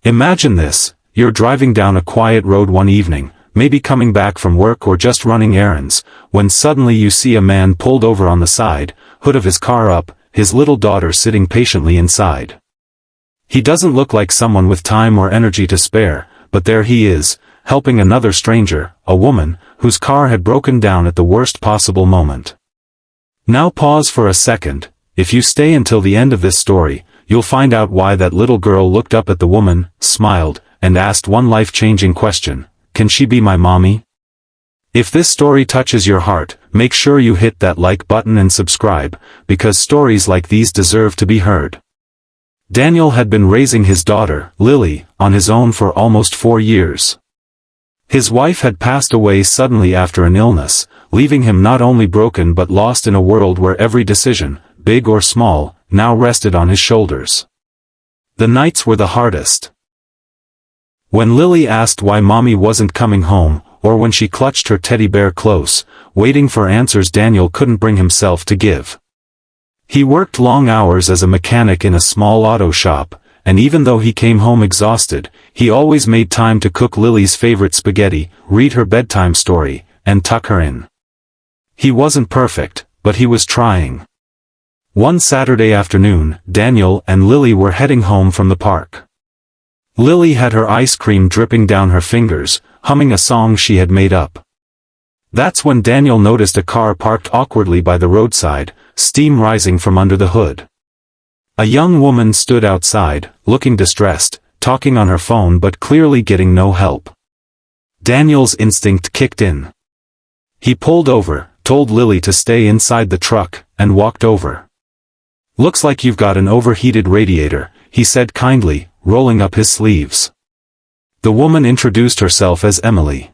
Imagine this, you're driving down a quiet road one evening, maybe coming back from work or just running errands, when suddenly you see a man pulled over on the side, hood of his car up, his little daughter sitting patiently inside. He doesn't look like someone with time or energy to spare, but there he is, helping another stranger, a woman, whose car had broken down at the worst possible moment. Now pause for a second. If you stay until the end of this story, you'll find out why that little girl looked up at the woman, smiled, and asked one life-changing question: can she be my mommy? If this story touches your heart, make sure you hit that like button and subscribe, because stories like these deserve to be heard. Daniel had been raising his daughter, Lily, on his own for almost 4 years. His wife had passed away suddenly after an illness, leaving him not only broken but lost in a world where every decision, big or small, now rested on his shoulders. The nights were the hardest. When Lily asked why mommy wasn't coming home, or when she clutched her teddy bear close, waiting for answers Daniel couldn't bring himself to give. He worked long hours as a mechanic in a small auto shop, and even though he came home exhausted, he always made time to cook Lily's favorite spaghetti, read her bedtime story, and tuck her in. He wasn't perfect, but he was trying. One Saturday afternoon, Daniel and Lily were heading home from the park. Lily had her ice cream dripping down her fingers, humming a song she had made up. That's when Daniel noticed a car parked awkwardly by the roadside, steam rising from under the hood. A young woman stood outside, looking distressed, talking on her phone but clearly getting no help. Daniel's instinct kicked in. He pulled over, told Lily to stay inside the truck, and walked over. "Looks like you've got an overheated radiator," he said kindly, rolling up his sleeves. The woman introduced herself as Emily.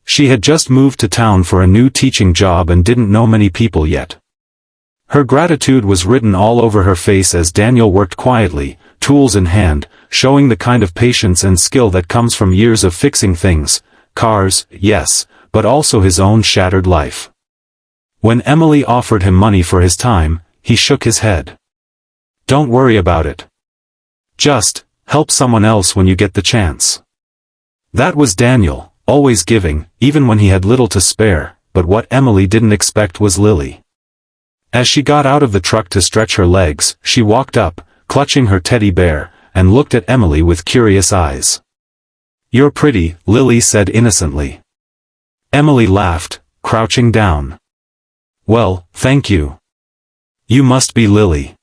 She had just moved to town for a new teaching job and didn't know many people yet. Her gratitude was written all over her face as Daniel worked quietly, tools in hand, showing the kind of patience and skill that comes from years of fixing things, cars, yes, but also his own shattered life. When Emily offered him money for his time, he shook his head. "Don't worry about it. Just help someone else when you get the chance." That was Daniel, always giving, even when he had little to spare, but what Emily didn't expect was Lily. As she got out of the truck to stretch her legs, she walked up, clutching her teddy bear, and looked at Emily with curious eyes. "You're pretty," Lily said innocently. Emily laughed, crouching down. "Well, thank you. You must be Lily."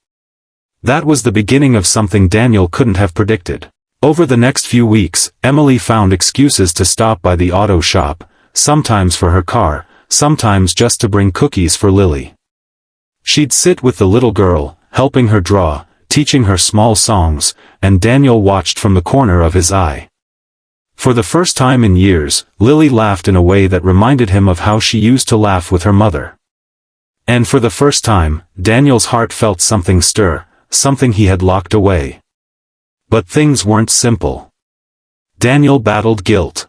That was the beginning of something Daniel couldn't have predicted. Over the next few weeks, Emily found excuses to stop by the auto shop, sometimes for her car, sometimes just to bring cookies for Lily. She'd sit with the little girl, helping her draw, teaching her small songs, and Daniel watched from the corner of his eye. For the first time in years, Lily laughed in a way that reminded him of how she used to laugh with her mother. And for the first time, Daniel's heart felt something stir, something he had locked away. But things weren't simple. Daniel battled guilt.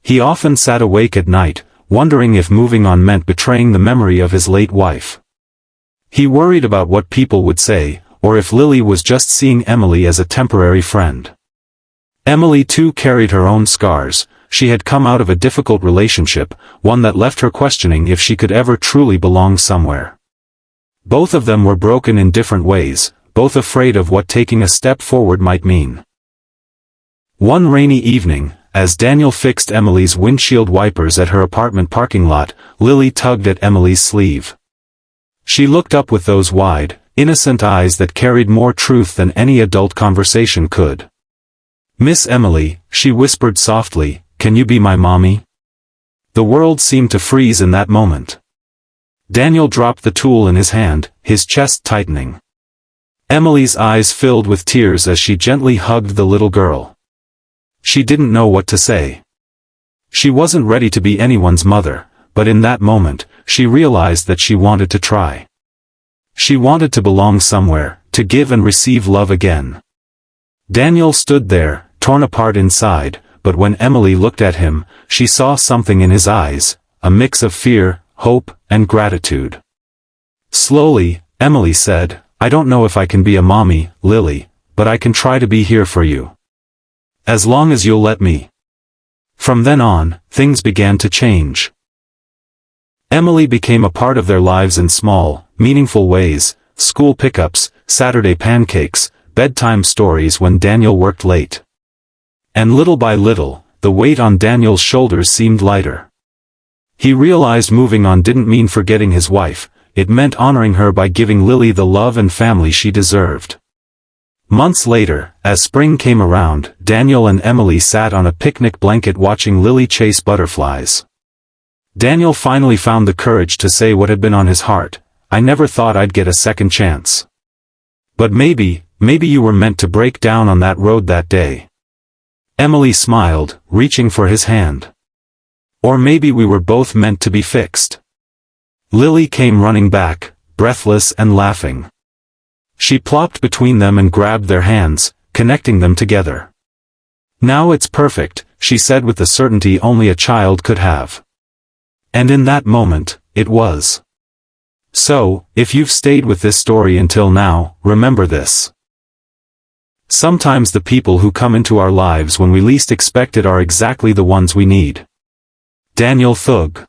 He often sat awake at night, wondering if moving on meant betraying the memory of his late wife. He worried about what people would say, or if Lily was just seeing Emily as a temporary friend. Emily too carried her own scars. She had come out of a difficult relationship, one that left her questioning if she could ever truly belong somewhere. Both of them were broken in different ways, both afraid of what taking a step forward might mean. One rainy evening, as Daniel fixed Emily's windshield wipers at her apartment parking lot, Lily tugged at Emily's sleeve. She looked up with those wide, innocent eyes that carried more truth than any adult conversation could. "Miss Emily," she whispered softly, "can you be my mommy?" The world seemed to freeze in that moment. Daniel dropped the tool in his hand, his chest tightening. Emily's eyes filled with tears as she gently hugged the little girl. She didn't know what to say. She wasn't ready to be anyone's mother, but in that moment, she realized that she wanted to try. She wanted to belong somewhere, to give and receive love again. Daniel stood there, torn apart inside, but when Emily looked at him, she saw something in his eyes, a mix of fear, hope, and gratitude. Slowly, Emily said, "I don't know if I can be a mommy, Lily, but I can try to be here for you. As long as you'll let me. From then on, things began to change. Emily became a part of their lives in small, meaningful ways: school pickups, Saturday pancakes, bedtime stories when Daniel worked late. And little by little, the weight on Daniel's shoulders seemed lighter. He realized moving on didn't mean forgetting his wife, it meant honoring her by giving Lily the love and family she deserved. Months later, as spring came around, Daniel and Emily sat on a picnic blanket watching Lily chase butterflies. Daniel finally found the courage to say what had been on his heart: "I never thought I'd get a second chance. But maybe you were meant to break down on that road that day." Emily smiled, reaching for his hand. "Or maybe we were both meant to be fixed." Lily came running back, breathless and laughing. She plopped between them and grabbed their hands, connecting them together. "Now it's perfect," she said with the certainty only a child could have. And in that moment, it was. So, if you've stayed with this story until now, remember this. Sometimes the people who come into our lives when we least expect it are exactly the ones we need. Daniel Thug.